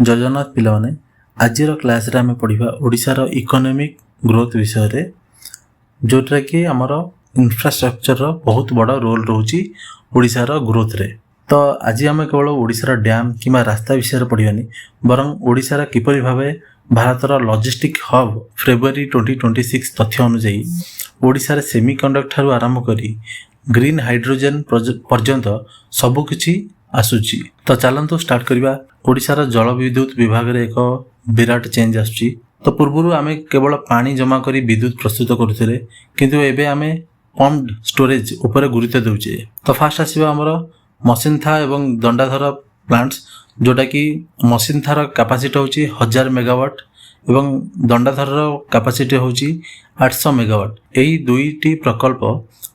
जय जगन्नाथ पिलाने आज क्लास रे आम पढ़ा ओडिशार इकोनॉमिक ग्रोथ विषय जोटा कि आमर इंफ्रास्ट्रक्चर बहुत बड़ रोल रोचे ओडिशार ग्रोथ रे। तो आज आम केवल ओडिशार डैम कि रास्ता विषय पढ़ानी बरं ओडिशार किपरि भावे भारतर लॉजिस्टिक हब फेब्रुआरी 2026 तथ्य अनुजाई ओडिशार सेमीकंडक्टर आरंभ करी ग्रीन हाइड्रोजन पर्यंत सबकिछि आसुची। तो चलतु स्टार्ट करवा। ओडिशार जल विद्युत विभाग रे एक विराट चेंज आसुची। तो पूर्व आम केवल पानी जमा करी विद्युत प्रस्तुत करुथिले किंतु एबे आमे पम्प्ड स्टोरेज ऊपर गुरुत्व देउचे। तो फास्ट आसीबा हमर मसिनथा एवं दंडाधर प्लांट्स जोटा कि मसिनथार कैपेसिटी होची 1000 मेगावाट एवं दंडाधर कैपेसिटी होची 800 मेगावाट। एही दुईटी प्रकल्प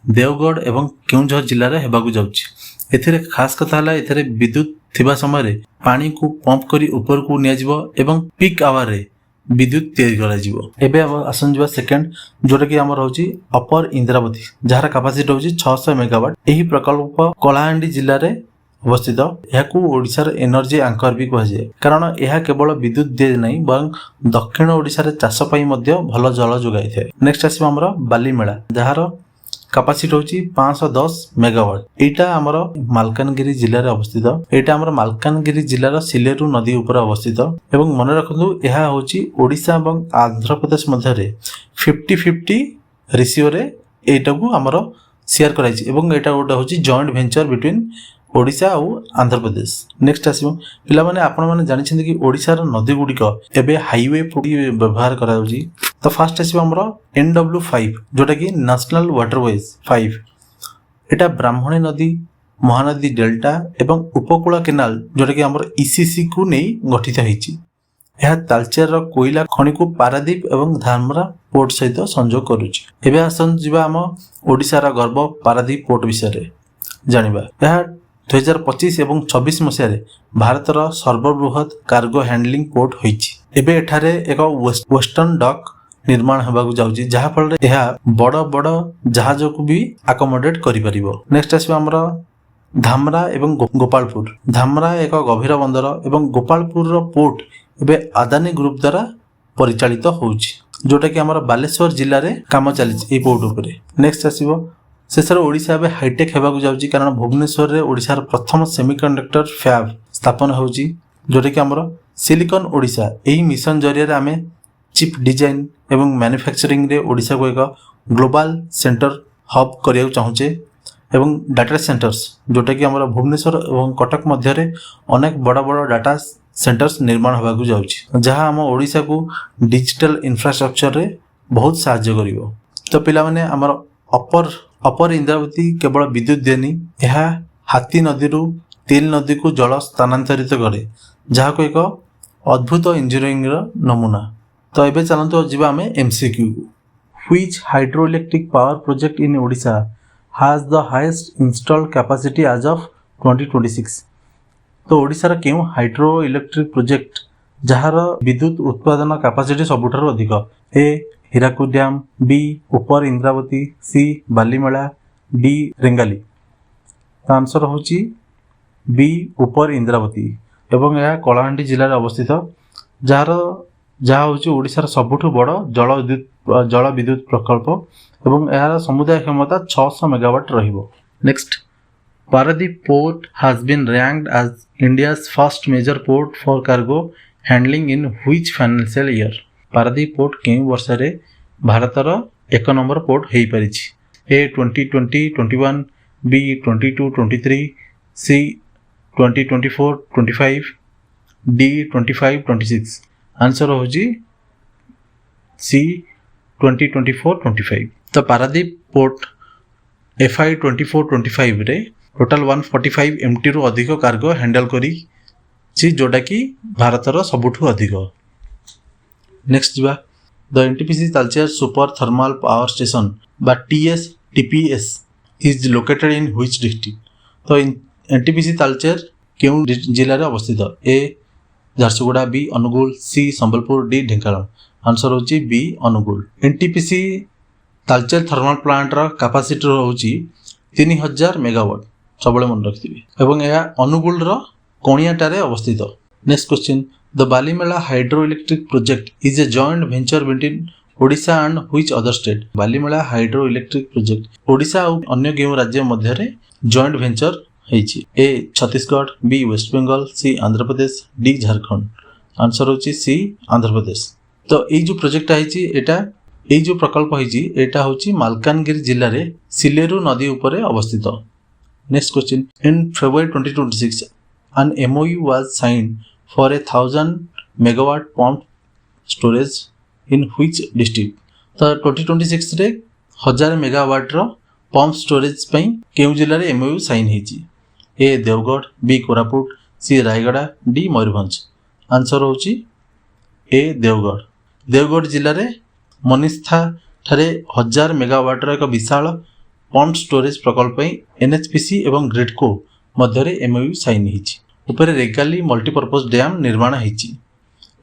देवगढ़ एवं केउंझर जिल्ला रे हेबाकु जाउची। एथिरे खास कथा हला एथिरे विद्युत थिबा समय रे पानी को पंप करी ऊपर को निया जिवो एवं पीक आवर रे विद्युत तैयारी करा जिवो। एबे आसन जिवो सेकंड जोटा कि हमर होची अपर इंद्रावती जहार कैपेसिटी होची 600 मेगावाट। एही प्रकल्प कलाहांडी जिल्ला रे अवस्थित। यहाकू ओडिशार एनर्जी एंकर भी कहा जाए कारण यह केवल विद्युत दिए नहीं बरं दक्षिण ओडिशार चाष पई मध्य भल जल जोगाई थाए। नेक्स्ट आसीबा हमर बालीमेला जहार कैपेसिटी होची 510 मेगावाट। एटा हमर मालकानगिरी जिल्ला रे अवस्थित। एटा हमर मालकानगिरी जिल्ला रो सिलेरु नदी ऊपर अवस्थित एवं मन रखंतु यह होची ओडिशा एवं आंध्र प्रदेश मध्य रे 50-50 रेशियो रे एटा को हमर शेयर कराइछि एवं एटा गोटे होची जॉइंट वेंचर बिटवीन ओडिशा और आंध्र प्रदेश। नेक्स्ट आसीबो पिला माने आपण माने जानि छथि कि ओडिशार नदी गुडी को एबे हाईवे पुडी व्यवहार करा जाउची। तो फास्ट आसीबो हमरो NW5 जोटा कि नेशनल वाटरवेज 5। एटा ब्राह्मणी नदी महानदी डेल्टा एवं उपकूल केनाल जोटा कि हमर ECC को नै गठित होईची। यह तालचेर रो कोयला खनि को पारादीप एवं धामरा पोर्ट सहित संयोग करूची। एबे आसन जिबा हम ओडिशार गर्व पारादीप पोर्ट विषय रे जानिबा। यह 2025 एवं 26 मसीह भारतर सर्वबृहत कार्गो हैंडलिंग पोर्ट होईची। एबे एठारे एक वेस्टर्न डक निर्माण होबाकु जाउची जहा फल यह बड़ बड़ जहाज को भी अकोमोडेट करि परिबो। नेक्स्ट आसीबा हमर धामरा एवं गोपालपुर। धामरा एक गभीर बंदर एवं गोपालपुर रो पोर्ट एबे अदानी ग्रुप द्वारा परिचालित होउची जोटा कि हमर बालेश्वर जिल्ला रे काम चलिछि ए पोर्ट ऊपर। नेक्स्ट आसीबो शेषर ओडिशा एबे हाईटेक हेबाकु जाउची कारण भुवनेश्वर रे ओडिशार प्रथम सेमीकंडक्टर फैब स्थापन होउची जोटा कि हमर सिलिकॉन ओडिशा। एही मिशन जरिया रे आमे चिप डिजाइन एवं मैन्युफैक्चरिंग रे ओडिशा को एक ग्लोबल सेंटर हब करिया चाहूचे एवं डाटा सेंटर्स जोटा कि हमर भुवनेश्वर एवं कटक मध्य रे अनेक बड़ बड़ डाटा सेंटर्स निर्माण होबाकु जाउची जहां हम ओडिशा को डिजिटल इंफ्रास्ट्रक्चर रे बहुत सहायता करिवो। तो पिला माने हमर अपर इंद्रावती केवल विद्युत देनी यह हाथी नदी रु तेल नदी को जल स्थानांतरित करे जहा को एक अद्भुत इंजीनियरिंग नमूना। तो एबे चलंतु जिबा हमें MCQ को। Which hydroelectric power project in Odisha has the highest installed capacity as of 2026। तो ओडिशार केउ हाइड्रो इलेक्ट्रिक प्रोजेक्ट जहार विद्युत उत्पादन कैपेसिटी सबुठार अधिक। ए हीराकुद डैम, बी ऊपर इंद्रावती, सी बालीमेला, डी रेंगाली। तो आंसर होची बी ऊपर इंद्रावती एवं यह कलाहांडी जिल्ला रे अवस्थित जहा होची ओडिशार सबुठु बड़ जल विद्युत प्रकल्प एवं यार समुदाय क्षमता 600 मेगावाट रहिबो। Next Paradip port has been ranked as India's first major port for cargo handling in which financial year. Paradip port केउ वर्ष रे भारतर 1 नंबर पोर्ट हेई परिछि। A 2020-21, B 22-23, C 2024-25, D 25-26। Answer होजी सी 2024-25। तो पारादीप पोर्ट FY 24-25 रे टोटल 145 MT रु अधिक कार्गो हैंडल करी छि जोटा कि भारतर सबुठु अधिक। नेक्स्ट जिबा the NTPC Talcher super thermal power station बा TPS is located in which district. तो NTPC तालचेर केउ जिल्ला रे अवस्थित। A Jharsuguda, B Anugul, C Sambalpur, D Dhenkanal. Answer होची B Anugul. NTPC Talcher thermal plant रा कैपेसिटी होची 3000 मेगावाट सबले मन रखिबे एवं यह अनुगुल रो कोणियाटारे अवस्थित। Next question the Balimela hydroelectric project is a joint venture between Odisha and which other state? Balimela hydroelectric project Odisha और अन्य केउं राज्य मध्य जॉइंट वेंचर ହେଇଛି? ए छत्तीसगढ़, बी वेस्ट बंगाल, सी आंध्र प्रदेश, डी झारखंड। आंसर होची सी आंध्र प्रदेश। तो ये जो प्रोजेक्ट है एटा ये जो प्रकल्प है होची मालकानगिरी जिले में सिलेरू नदी उपरे अवस्थित। Next question, in February 2026 an MOU was signed for 1000 megawatt pump storage in which district? तो 2026 रे 1000 मेगावाट रो पंप स्टोरेज पई केउ जिल्ला रे MOU साइन ହେଇଛି? ए देवगढ़, बी कोरापुट, सी रायगड़ा, डी मयूरभंज। आंसर होची ए देवगढ़। देवगढ़ जिले में मनीस्था ठारे 1000 मेगावाट एक विशाल पंप स्टोरेज प्रकल्प NHPC एवं ग्रिडको मध्य MOU साइन होती। ऊपर रेगाली मल्टीपर्पज डैम निर्माण होती।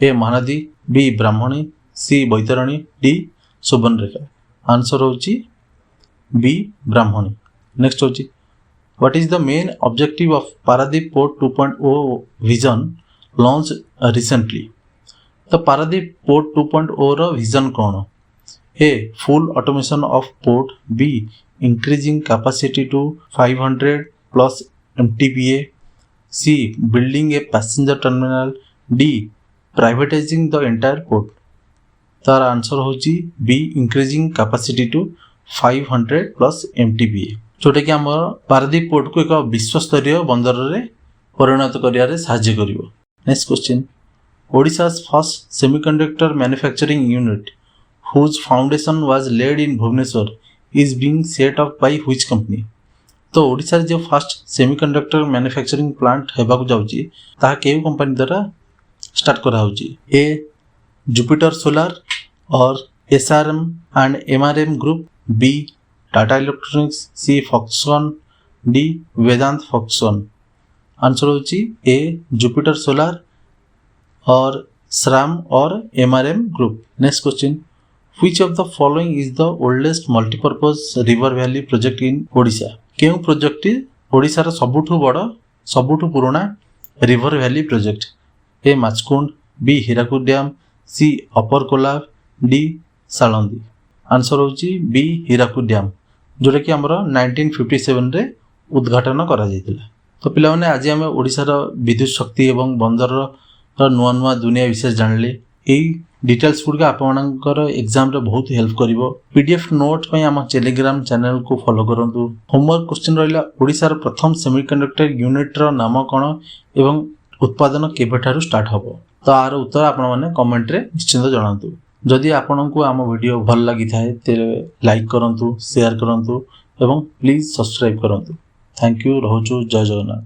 A Mahanadi, B Brahmani, C Baitarani, D Subarnarekha. Answer होची बी ब्राह्मणी। नेक्स्ट होची what is the main objective of Paradip port 2.0 vision launch recently? तो पारादीप पोर्ट 2.0 रो विजन कौन? A full automation of port, B increasing capacity to 500 plus MTPA, C building a passenger terminal, D privatising the entire port. तार answer होची B increasing capacity to 500 plus MTPA, जोटा कि आम Paradip port को एक विश्वस्तरीय बंदर रे परिणत करियारे साहाय्य करिवो। Next question, Odisha's first semiconductor manufacturing unit whose foundation was laid in Bhubaneswar is being set up by which company? तो ओडिशा जो फर्स्ट सेमीकंडक्टर मैन्युफैक्चरिंग प्लांट हेबाकु जाउची ता केउ कंपनी द्वारा स्टार्ट करा होची? ए जुपिटर सोलार और SRM and MRM group, B Tata electronics, C Foxconn, D Vedanta Foxconn. Answer होची ए जुपिटर सोलार और SRAM और MRM group. Next question, which of the following is the oldest multipurpose river valley project in Odisha? केउ project Odisha रो सबुठु बड़ सबुठु पुराना river valley project? ए Machkund, B Hirakud dam, सी अपर Kolab, D Salandi. Answer होची बी हीराकुद डैम, जोटा कि आमर 1957 रे उद्घाटन करा जायतिला। तो पिला माने आज आम ओडिशा रो विद्युत शक्ति एवं बंदर रो नुआ नुआ दुनिया विशेष जानले। एई डिटेल्स गुडका आपनकर एग्जाम रे बहुत हेल्प करिवो। PDF नोट पई आम टेलीग्राम चैनल को फॉलो करंतु। होमवर्क क्वेश्चन रहिला, ओडिशा रो प्रथम सेमीकंडक्टर यूनिट रो नाम कोन एवं उत्पादन केबेठारु स्टार्ट हबो? तो आर उत्तर आपण माने कमेंट रे निश्चित जणांतु। जदि आपनकु आम वीडियो भल लागि थाए तेरे लाइक करंतु, शेयर करंतु एवं प्लीज सब्सक्राइब करंतु। Thank you. रहूछु। जय जगन्नाथ।